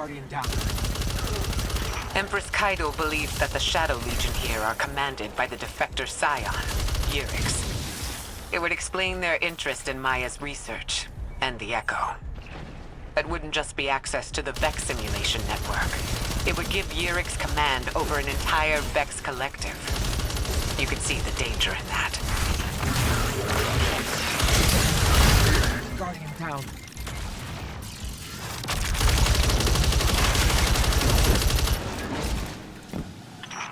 Guardian down. Empress Kaido believes that the Shadow Legion here are commanded by the defector scion, Yurix. It would explain their interest in Maya's research, and the Echo. It wouldn't just be access to the Vex simulation network. It would give Yurix command over an entire Vex collective. You could see the danger in that. Guardian down.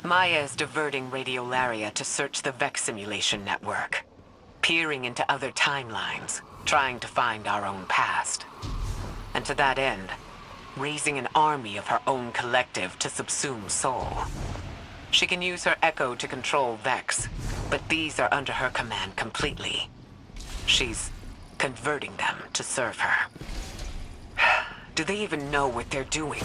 Maya is diverting Radiolaria to search the Vex simulation network, peering into other timelines, trying to find our own past. And to that end, raising an army of her own collective to subsume Sol. She can use her Echo to control Vex, but these are under her command completely. She's converting them to serve her. Do they even know what they're doing?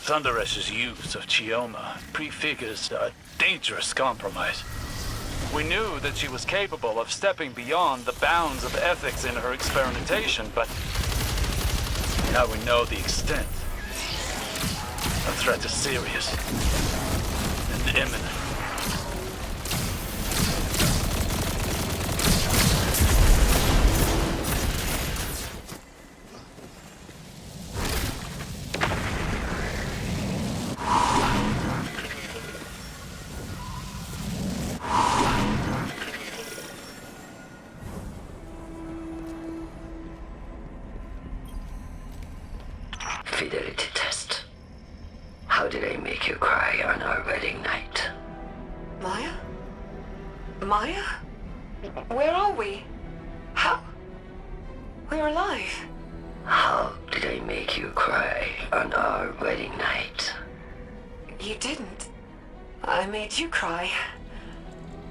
Sundaresh's use of Chioma prefigures a dangerous compromise. We knew that she was capable of stepping beyond the bounds of ethics in her experimentation, but now we know the extent. The threat is serious and imminent. Fidelity test. How did I make you cry on our wedding night? Maya? Maya? Where are we? How? We're alive. How did I make you cry on our wedding night? You didn't. I made you cry.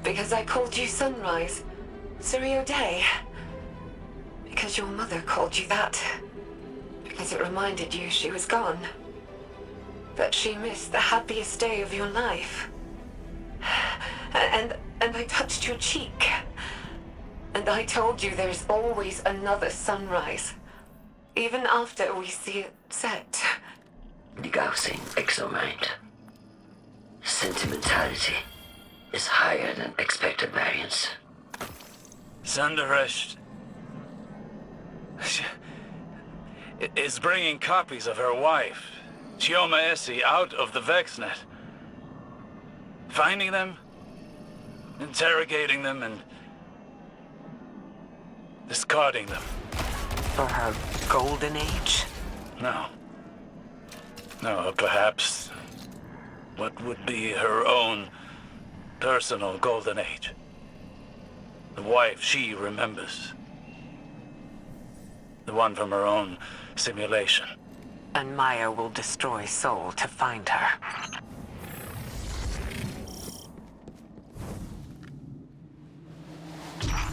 Because I called you Sunrise. Suryo Day. Because your mother called you that. Because it reminded you she was gone. That she missed the happiest day of your life. And I touched your cheek. And I told you there's always another sunrise. Even after we see it set. Degaussing exomind. Sentimentality is higher than expected variance. Sundaresh is bringing copies of her wife, Chioma Essie, out of the VexNet. Finding them, interrogating them, and discarding them. For her golden age? No. No, perhaps what would be her own personal golden age. The wife she remembers. The one from her own simulation. And Maya will destroy Sol to find her.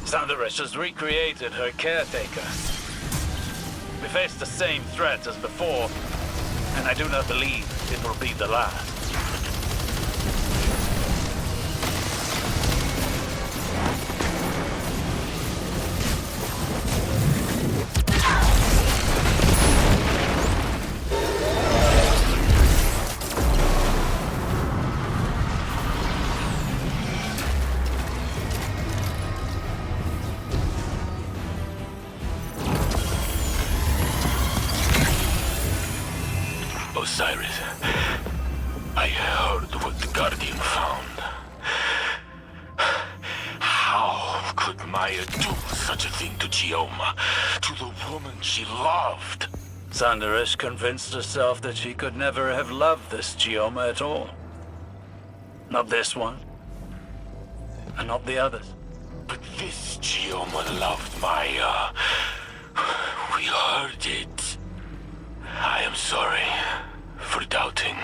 Sundaresh has recreated her caretaker. We face the same threat as before, and I do not believe it will be the last. Osiris, I heard what the Guardian found. How could Maya do such a thing to Chioma, to the woman she loved? Sundaresh convinced herself that she could never have loved this Chioma at all. Not this one. And not the others. But this Chioma loved Maya. We heard it. I am sorry for doubting,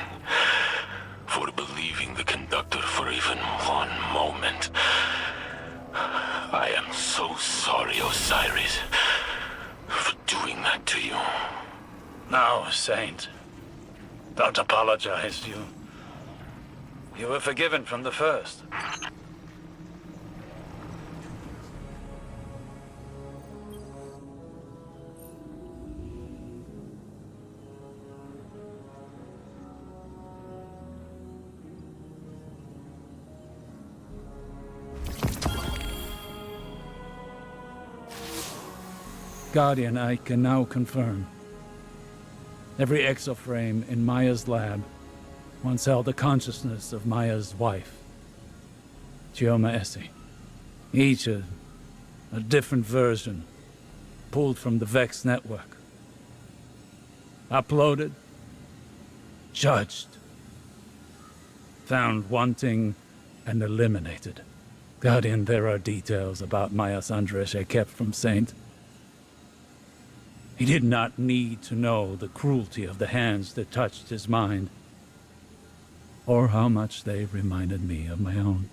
for believing the conductor for even one moment. I am so sorry, Osiris, for doing that to you. No, Saint. Don't apologize. You were forgiven from the first. Guardian, I can now confirm. Every exoframe in Maya's lab once held the consciousness of Maya's wife, Chioma Essie. Each a different version, pulled from the Vex network. Uploaded, judged, found wanting, and eliminated. Guardian, there are details about Maya Sundaresh I kept from Saint. He did not need to know the cruelty of the hands that touched his mind, or how much they reminded me of my own.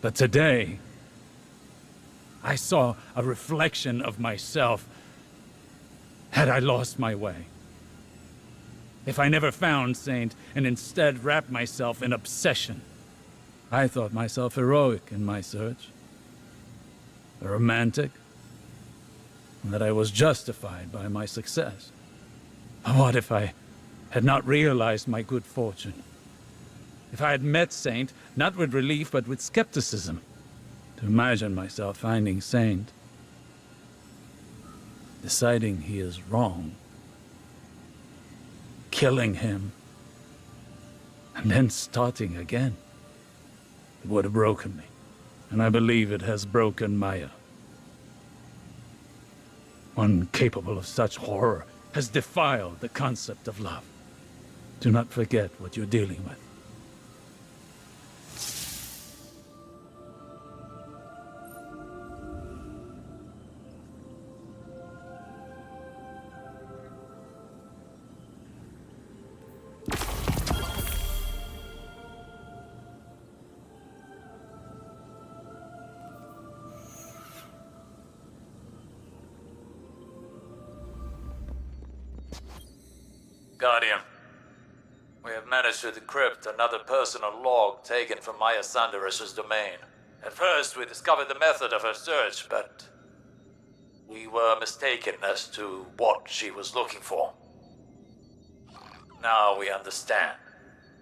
But today, I saw a reflection of myself. Had I lost my way? If I never found Saint and instead wrapped myself in obsession, I thought myself heroic in my search, a romantic, and that I was justified by my success. What if I had not realized my good fortune? If I had met Saint, not with relief, but with skepticism, to imagine myself finding Saint, deciding he is wrong, killing him, and then starting again, it would have broken me, and I believe it has broken Maya. One capable of such horror has defiled the concept of love. Do not forget what you're dealing with. Guardian, we have managed to decrypt another personal log taken from Maya Sundaresh's domain. At first, we discovered the method of her search, but we were mistaken as to what she was looking for. Now we understand.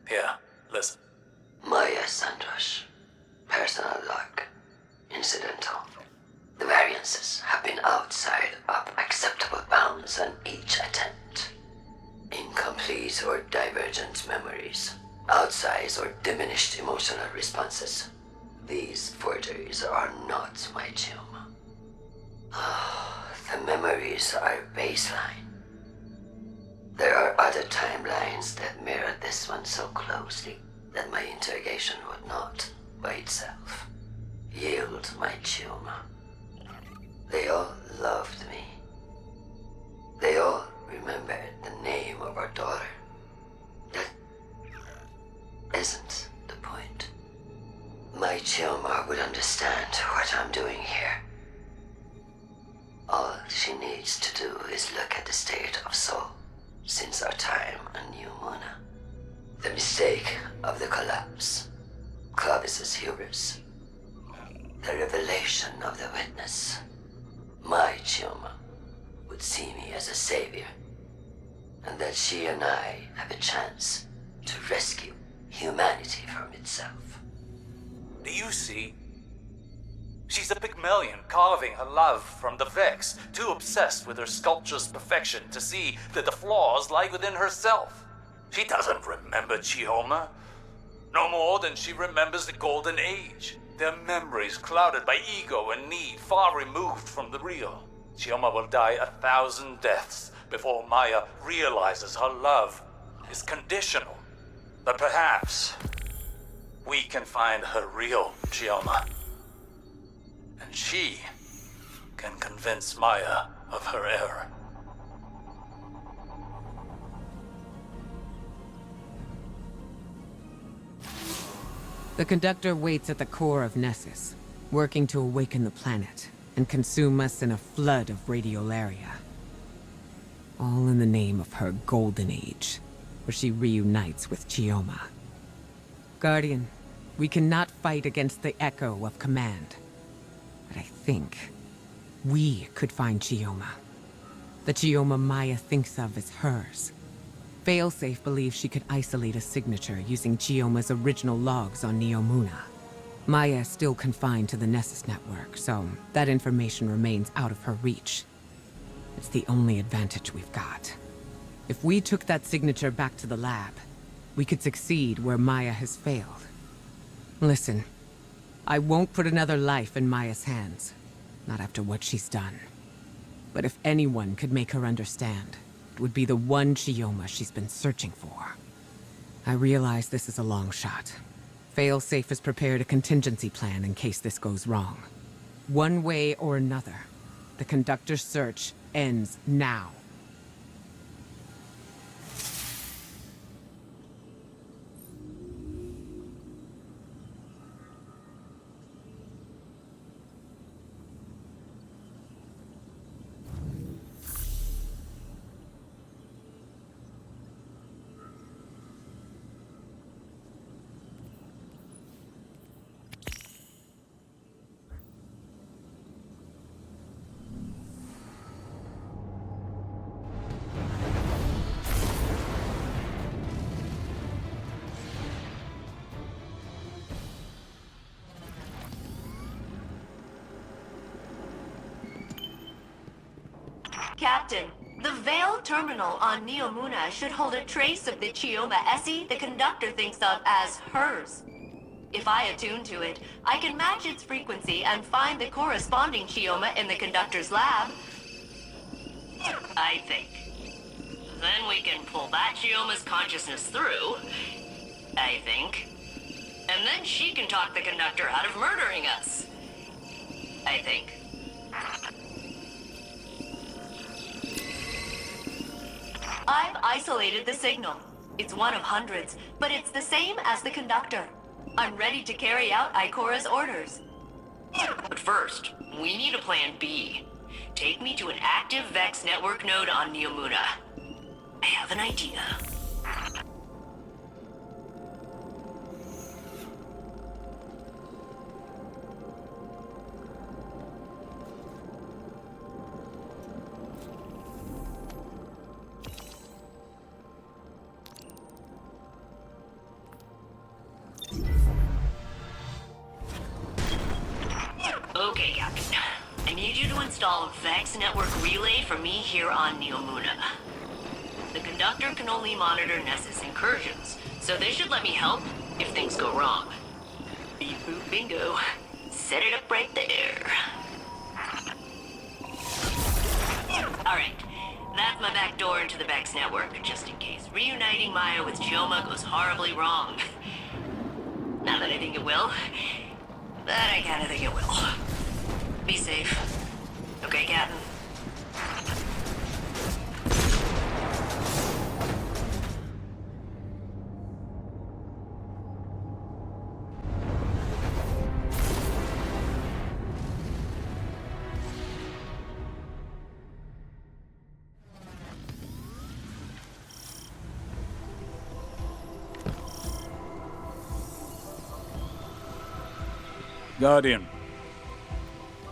Here, listen. Maya Sundaresh. Personal log. Incidental. The variances have been outside of acceptable bounds on each attempt. Incomplete or divergent memories. Outsized or diminished emotional responses. These forgeries are not my Chioma. The memories are baseline. There are other timelines that mirror this one so closely that my interrogation would not, by itself, yield my Chioma. They all loved me. They all remembered the name of our daughter. That isn't the point. My Chioma would understand what I'm doing here. All she needs to do is look at the state of soul since our time on New Muna. The mistake of the collapse, Clovis's hubris, the revelation of the witness. My Chioma would see me as a savior, and that she and I have a chance to rescue humanity from itself. Do you see? She's a Pygmalion carving her love from the Vex, too obsessed with her sculpture's perfection to see that the flaws lie within herself. She doesn't remember Chioma, no more than she remembers the Golden Age. Their memories clouded by ego and need, far removed from the real. Chioma will die 1,000 deaths before Maya realizes her love is conditional. But perhaps we can find her real Chioma. And she can convince Maya of her error. The conductor waits at the core of Nessus, working to awaken the planet and consume us in a flood of radiolaria. All in the name of her golden age, where she reunites with Chioma. Guardian, we cannot fight against the echo of command. But I think we could find Chioma. The Chioma Maya thinks of as hers. Failsafe believes she could isolate a signature using Chioma's original logs on Neomuna. Maya is still confined to the Nessus network, so that information remains out of her reach. It's the only advantage we've got. If we took that signature back to the lab, we could succeed where Maya has failed. Listen, I won't put another life in Maya's hands. Not after what she's done. But if anyone could make her understand, it would be the one Chioma she's been searching for. I realize this is a long shot. Failsafe has prepared a contingency plan in case this goes wrong. One way or another, the conductor's search ends now. Captain, the Veil terminal on Neomuna should hold a trace of the Chioma Essie the conductor thinks of as hers. If I attune to it, I can match its frequency and find the corresponding Chioma in the conductor's lab. I think. Then we can pull that Chioma's consciousness through, I think. And then she can talk the conductor out of murdering us. I think. I've isolated the signal. It's one of hundreds, but it's the same as the conductor. I'm ready to carry out Ikora's orders. But first, we need a plan B. Take me to an active Vex network node on Neomuna. I have an idea. Okay, Captain. I need you to install a Vex network relay for me here on Neomuna. The conductor can only monitor Nessus incursions, so they should let me help if things go wrong. Beep boop bingo. Set it up right there. Alright, that's my back door into the Vex network, just in case reuniting Maya with Chioma goes horribly wrong. Not that I think it will, but I kinda think it will. Be safe. Okay, Captain? Guardian,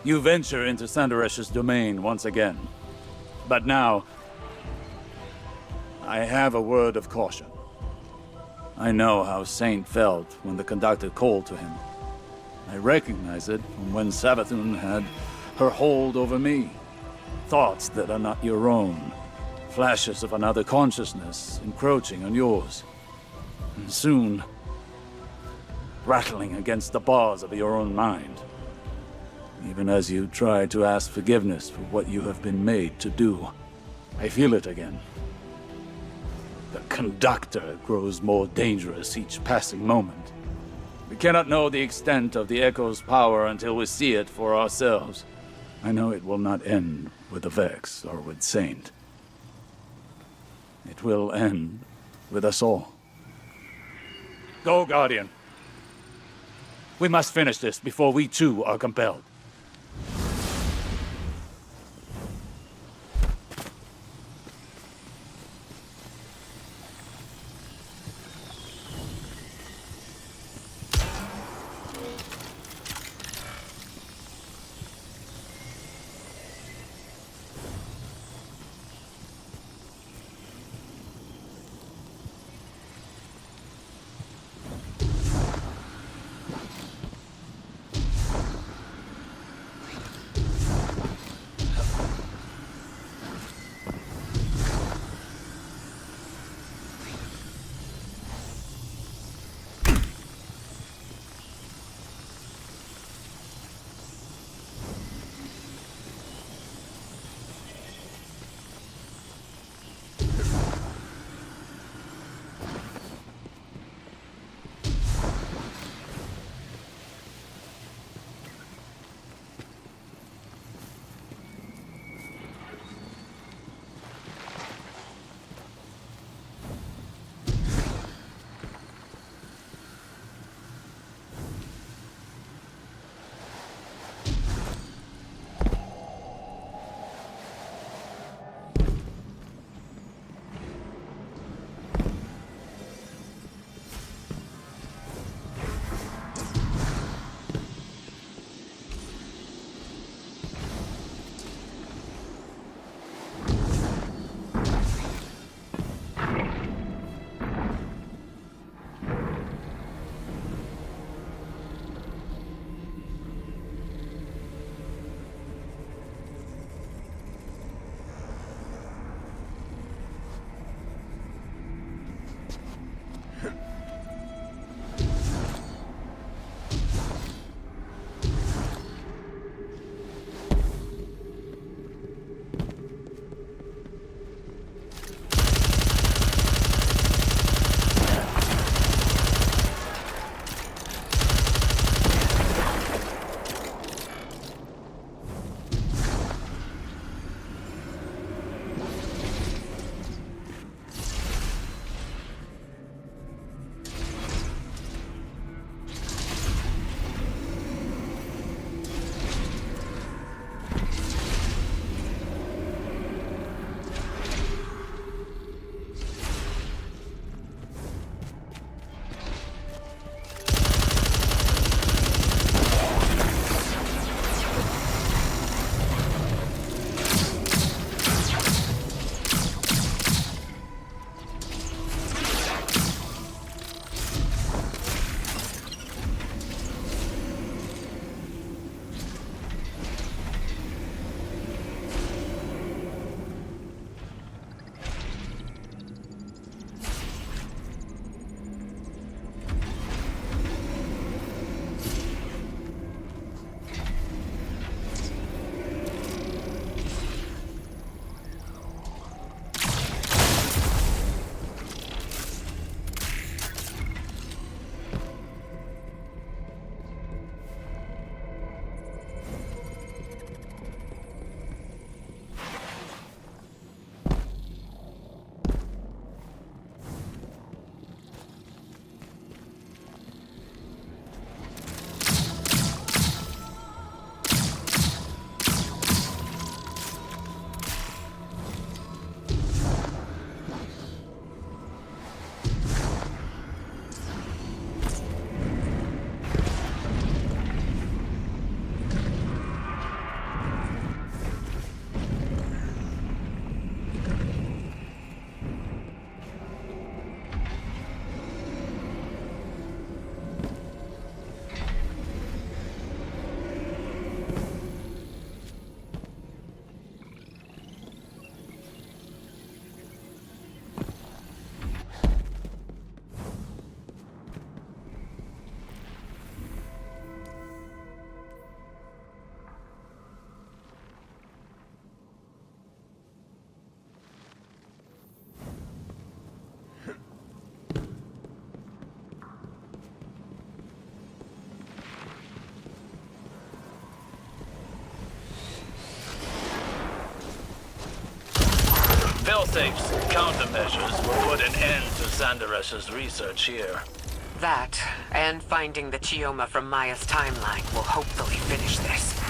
you venture into Sundaresh's domain once again. But now, I have a word of caution. I know how Saint felt when the conductor called to him. I recognize it from when Savathun had her hold over me. Thoughts that are not your own. Flashes of another consciousness encroaching on yours. And soon, rattling against the bars of your own mind. Even as you try to ask forgiveness for what you have been made to do. I feel it again. The conductor grows more dangerous each passing moment. We cannot know the extent of the Echo's power until we see it for ourselves. I know it will not end with the Vex or with Saint. It will end with us all. Go, Guardian. We must finish this before we too are compelled. Failsafe's countermeasures will put an end to Sundaresh's research here. That, and finding the Chioma from Maya's timeline will hopefully finish this.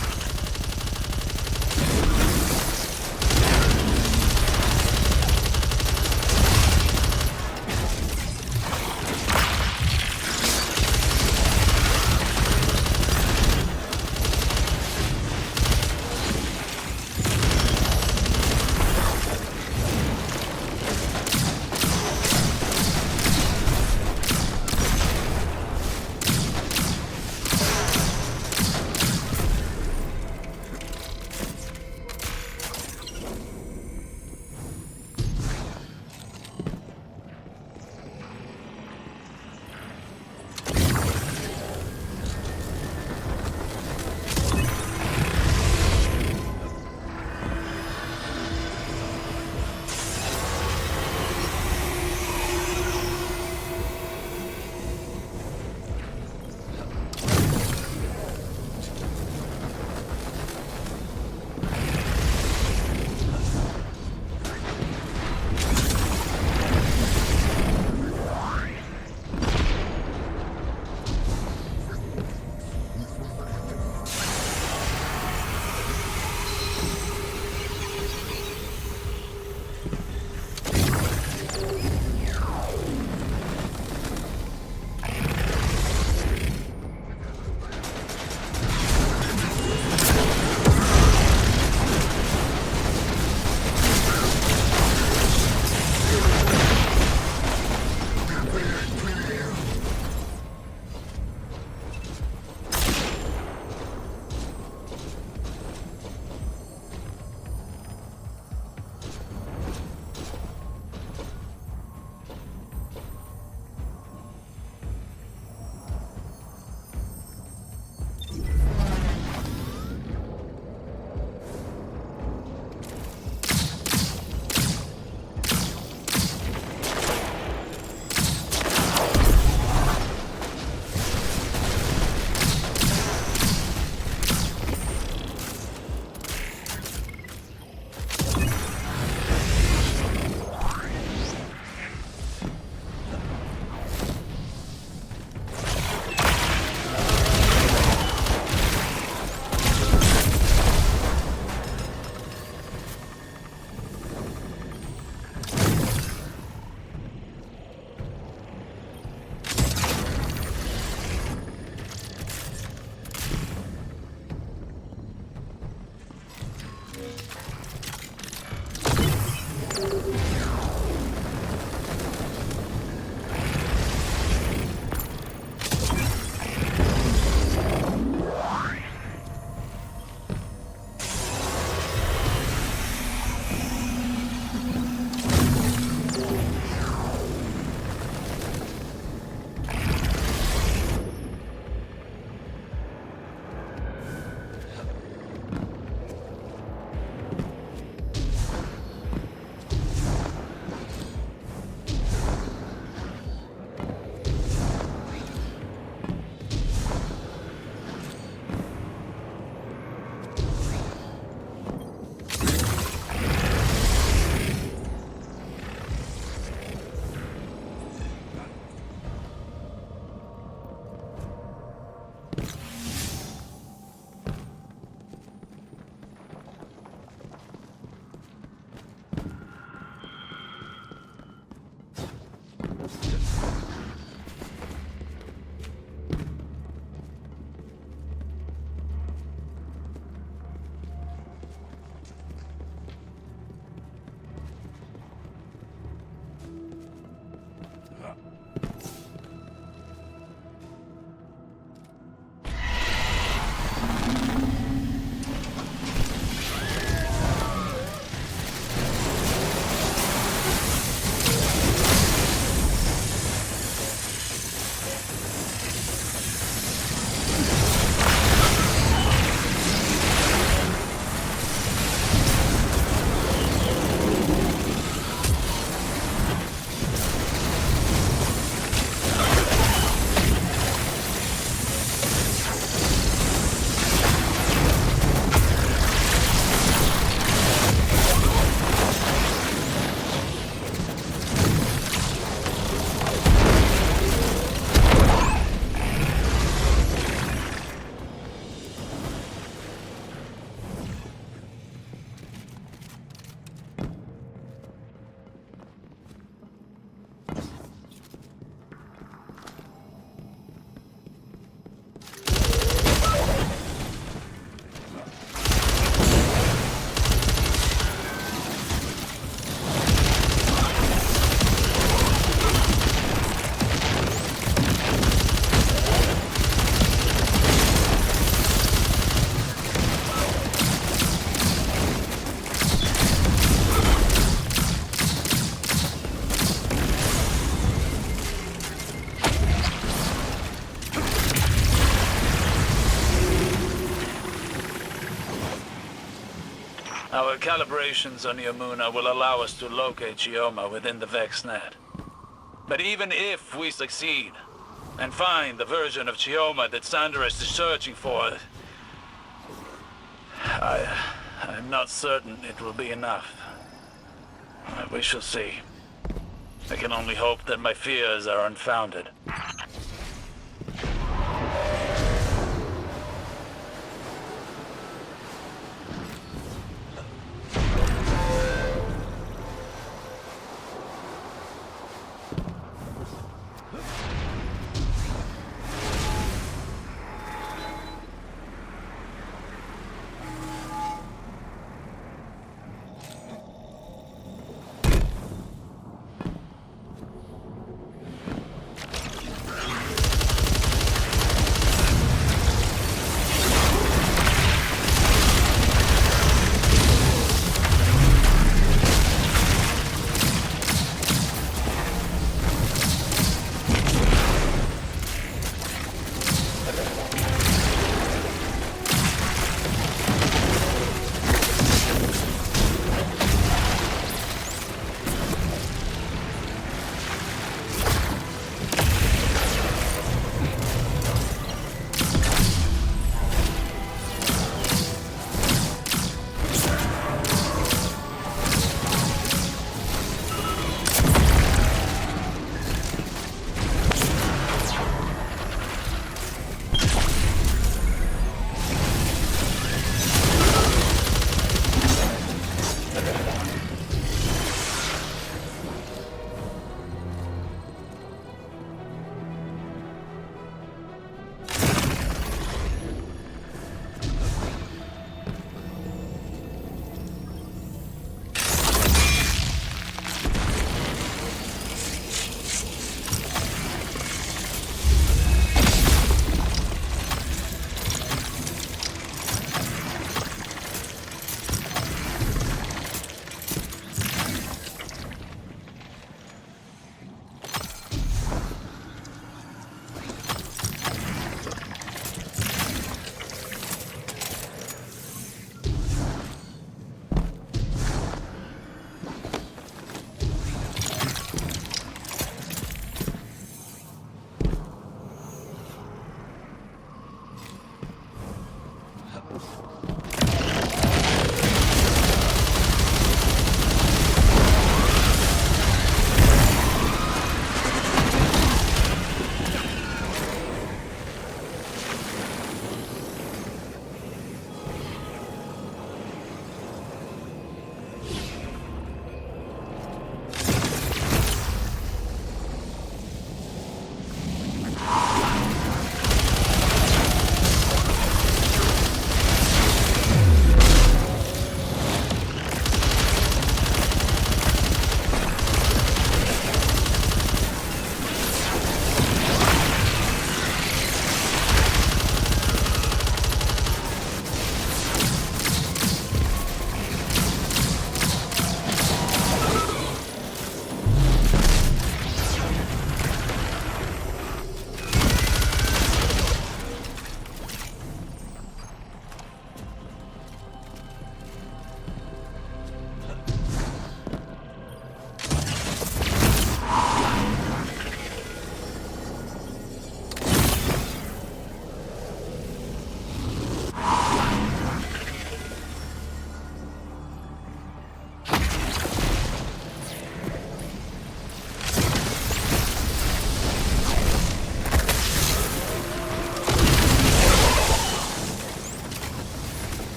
Our calibrations on Yamuna will allow us to locate Chioma within the Vex net. But even if we succeed, and find the version of Chioma that Sundaresh is searching for, I'm not certain it will be enough. We shall see. I can only hope that my fears are unfounded.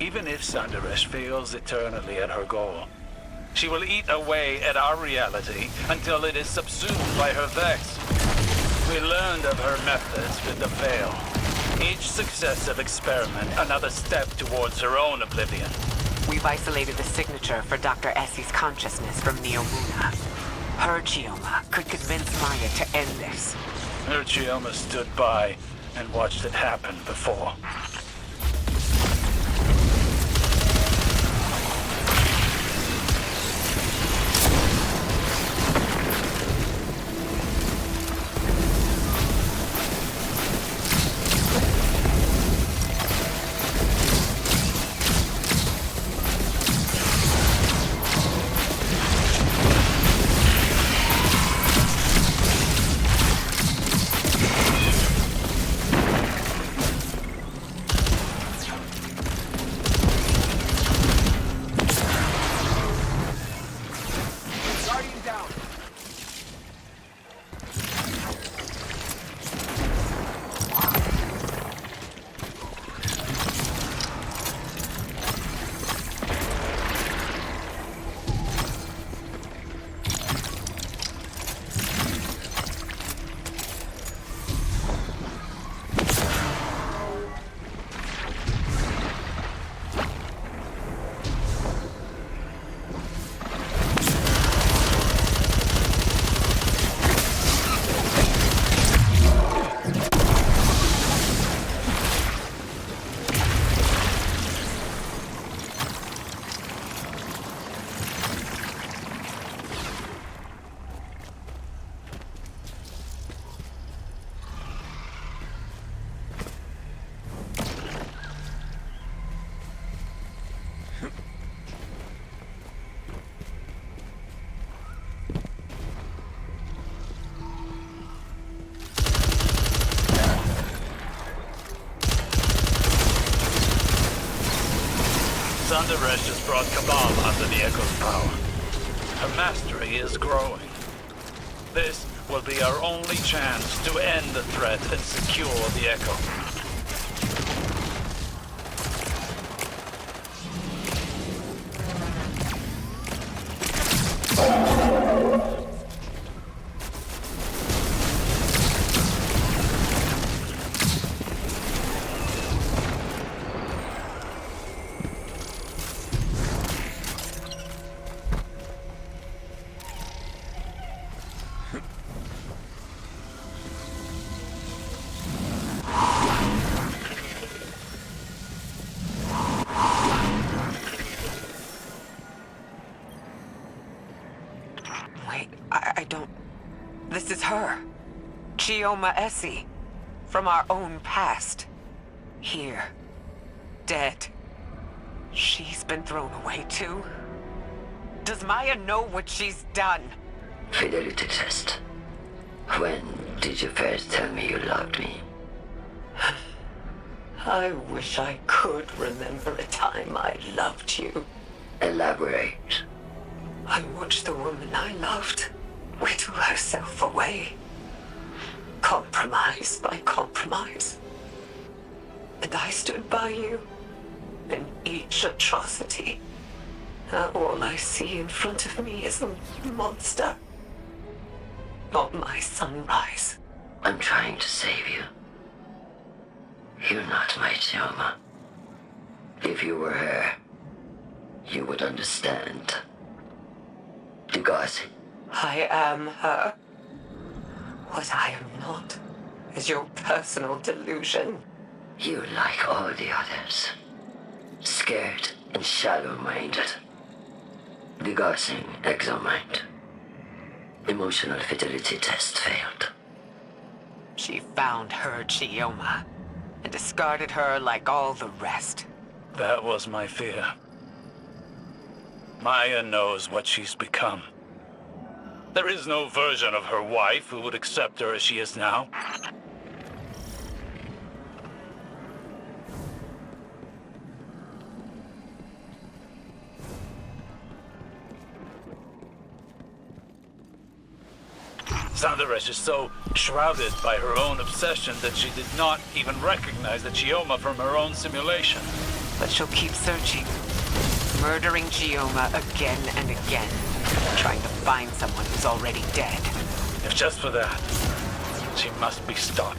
Even if Sundaresh fails eternally at her goal, she will eat away at our reality until it is subsumed by her Vex. We learned of her methods with the Veil. Each successive experiment, another step towards her own oblivion. We've isolated the signature for Dr. Essie's consciousness from Neomuna. Her Chioma could convince Maya to end this. Her Chioma stood by and watched it happen before. Sundaresh has brought Cabal under the Echo's power. Her mastery is growing. This will be our only chance to end the threat and secure the Echo. This is her. Chioma Essie. From our own past. Here. Dead. She's been thrown away too. Does Maya know what she's done? Fidelity test. When did you first tell me you loved me? I wish I could remember a time I loved you. Elaborate. I watched the woman I loved whittle herself away. Compromise by compromise. And I stood by you in each atrocity. Now all I see in front of me is a monster. Not my sunrise. I'm trying to save you. You're not my Chioma. If you were her, you would understand. Degazi. I am her. What I am not is your personal delusion. You like all the others. Scared and shallow-minded. Degassing exomind. Emotional fidelity test failed. She found her Chioma and discarded her like all the rest. That was my fear. Maya knows what she's become. There is no version of her wife who would accept her as she is now. Sundaresh is so shrouded by her own obsession that she did not even recognize the Chioma from her own simulation. But she'll keep searching, murdering Chioma again and again, trying to find someone who's already dead. If just for that, she must be stopped.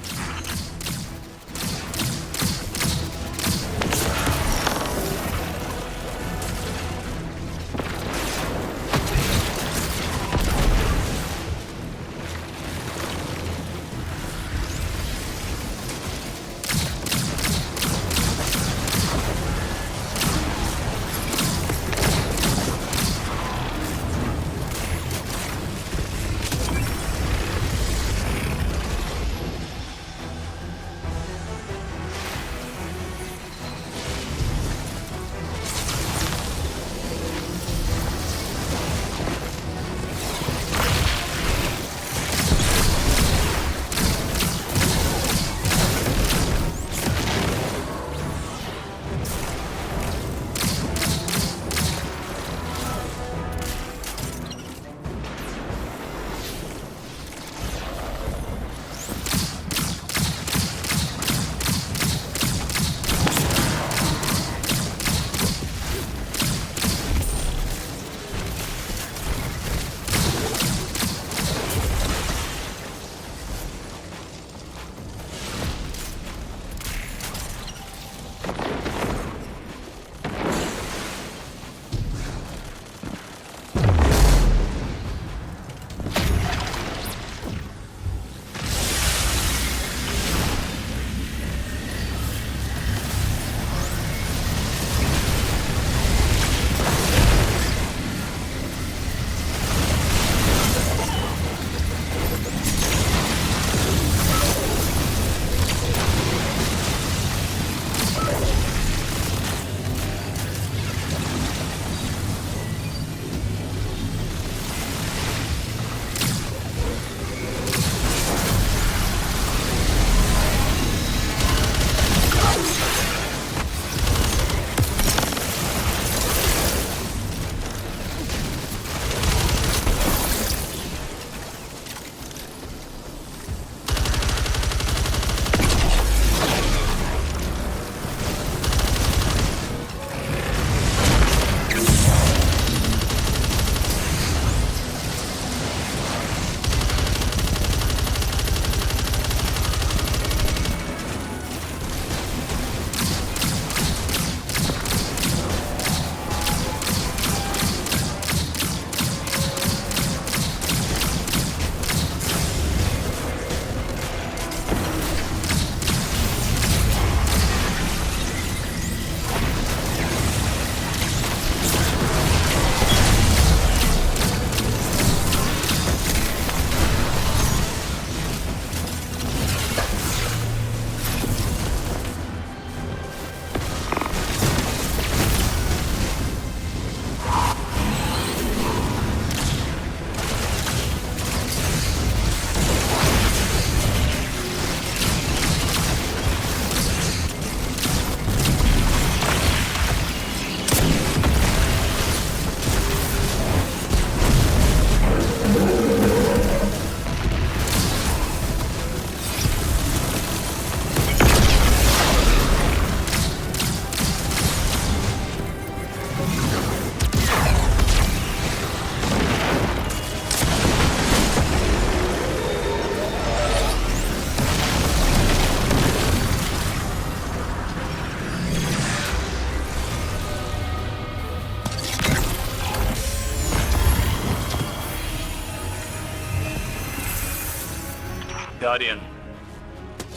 Guardian,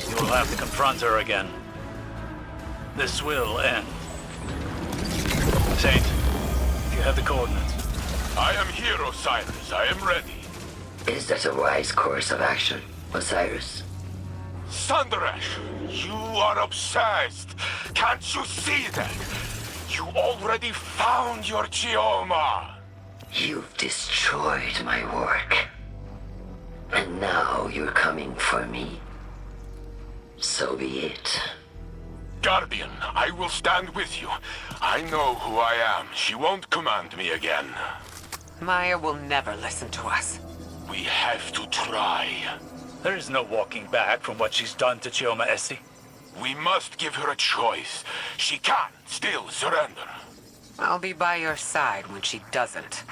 you will have to confront her again. This will end. Saint, you have the coordinates. I am here, Osiris. I am ready. Is that a wise course of action, Osiris? Sundaresh, you are obsessed. Can't you see that? You already found your Chioma. You've destroyed my work. And now you're coming for me. So be it. Guardian, I will stand with you. I know who I am. She won't command me again. Maya will never listen to us. We have to try. There is no walking back from what she's done to Chioma Essie. We must give her a choice. She can still surrender. I'll be by your side when she doesn't.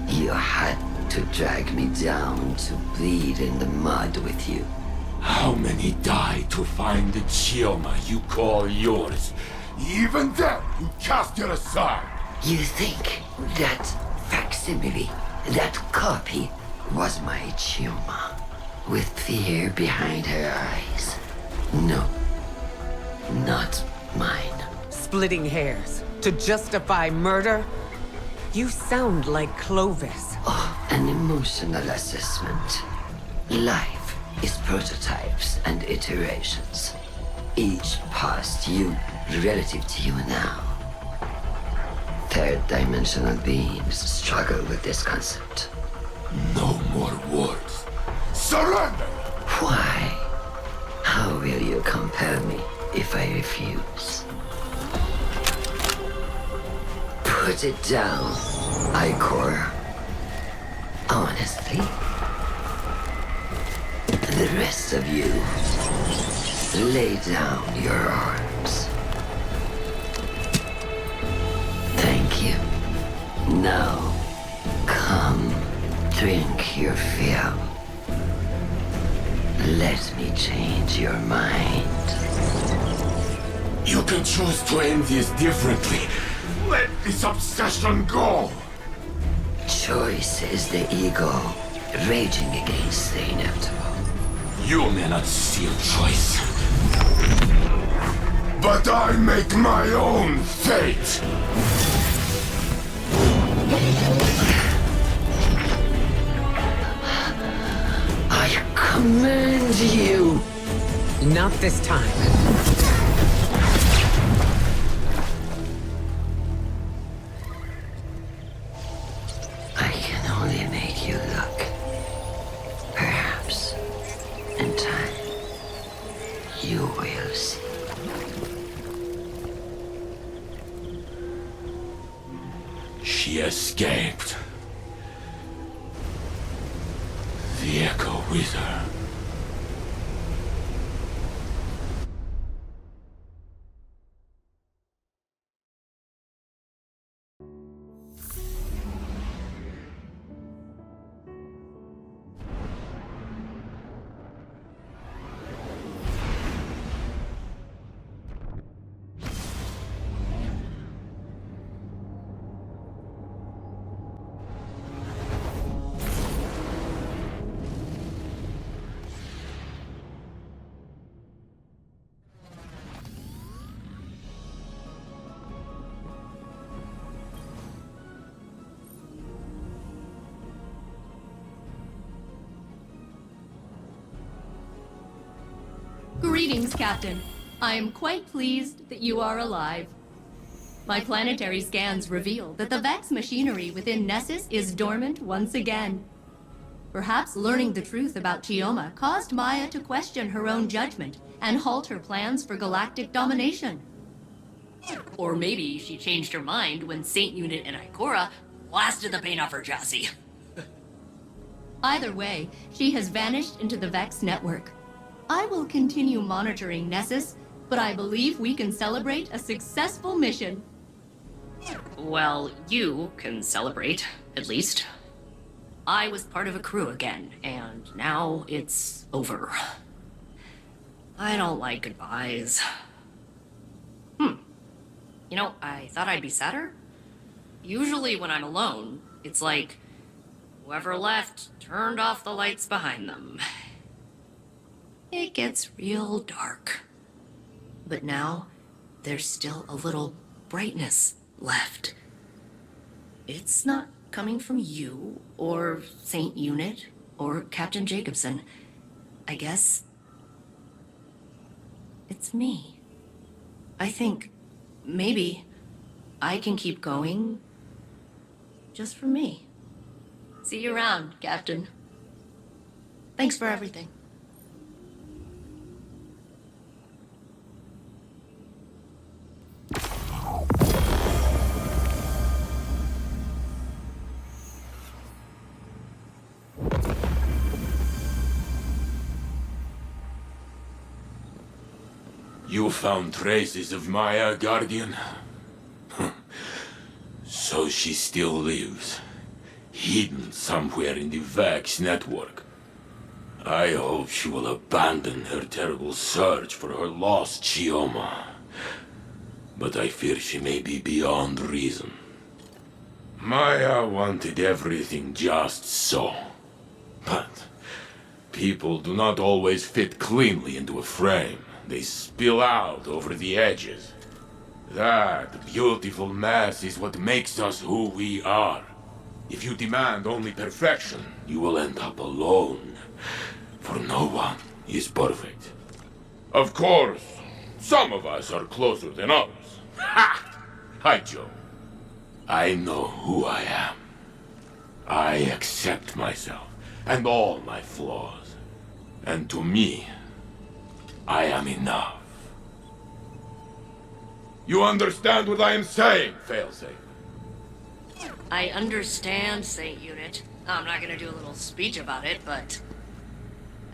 You had to drag me down to bleed in the mud with you. How many died to find the Chioma you call yours? Even then, you cast it aside. You think that facsimile, that copy, was my Chioma, with fear behind her eyes? No, not mine. Splitting hairs to justify murder? You sound like Clovis. Oh, an emotional assessment. Life is prototypes and iterations. Each past you relative to you now. Third-dimensional beings struggle with this concept. No more words. Surrender! Why? How will you compel me if I refuse? Put it down, Ikor. Honestly, the rest of you, lay down your arms. Thank you. Now, come, drink your fill. Let me change your mind. You can choose to end this differently. Let this obsession go! Choice is the ego raging against the inevitable. You may not steal choice. But I make my own fate! I command you! Not this time. I can only make you look. Perhaps, in time, you will see. She escaped. The echo with her. Greetings, Captain. I am quite pleased that you are alive. My planetary scans reveal that the Vex machinery within Nessus is dormant once again. Perhaps learning the truth about Chioma caused Maya to question her own judgment and halt her plans for galactic domination. Or maybe she changed her mind when Saint Unit and Ikora blasted the paint off her chassis. Either way, she has vanished into the Vex network. I will continue monitoring Nessus, but I believe we can celebrate a successful mission. Well, you can celebrate, at least. I was part of a crew again, and now it's over. I don't like goodbyes. You know, I thought I'd be sadder. Usually when I'm alone, it's like whoever left turned off the lights behind them. It gets real dark. But now, there's still a little brightness left. It's not coming from you, or Saint Unit, or Captain Jacobson. I guess it's me. I think maybe I can keep going just for me. See you around, Captain. Thanks for everything. You found traces of Maya, Guardian? So she still lives, hidden somewhere in the Vex network. I hope she will abandon her terrible search for her lost Chioma. But I fear she may be beyond reason. Maya wanted everything just so. But people do not always fit cleanly into a frame. They spill out over the edges. That beautiful mess is what makes us who we are. If you demand only perfection, you will end up alone. For no one is perfect. Of course, some of us are closer than others. Ha! Hi, Joe. I know who I am. I accept myself and all my flaws. And to me, I am enough. You understand what I am saying, Failsafe? I understand, Saint Unit. I'm not gonna do a little speech about it, but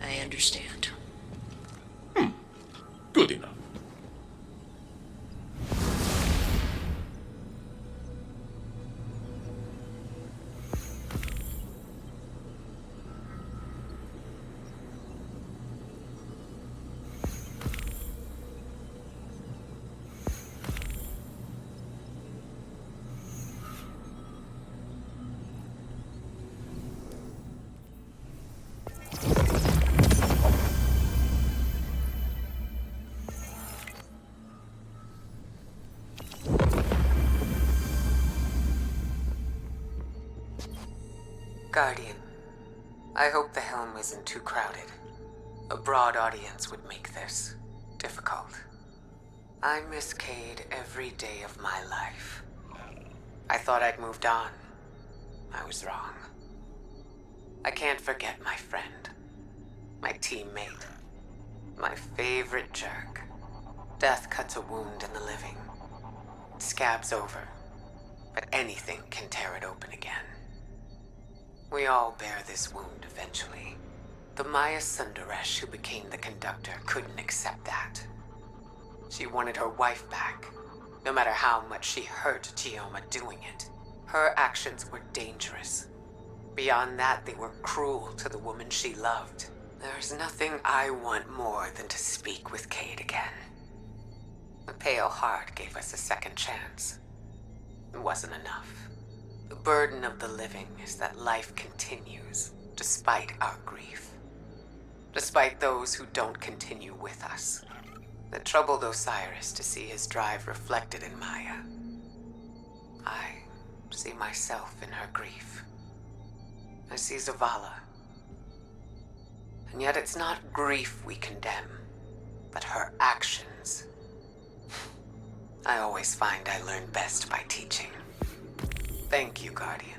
I understand. Good enough. Guardian, I hope the helm isn't too crowded. A broad audience would make this difficult. I miss Cade every day of my life. I thought I'd moved on. I was wrong. I can't forget my friend, my teammate, my favorite jerk. Death cuts a wound in the living. It scabs over, but anything can tear it open again. We all bear this wound eventually. The Maya Sundaresh who became the conductor couldn't accept that. She wanted her wife back, no matter how much she hurt Chioma doing it. Her actions were dangerous. Beyond that, they were cruel to the woman she loved. There's nothing I want more than to speak with Cade again. The Pale Heart gave us a second chance. It wasn't enough. The burden of the living is that life continues, despite our grief. Despite those who don't continue with us. It troubled Osiris to see his drive reflected in Maya. I see myself in her grief. I see Zavala. And yet it's not grief we condemn, but her actions. I always find I learn best by teaching. Thank you, Guardian,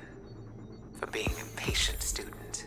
for being a patient student.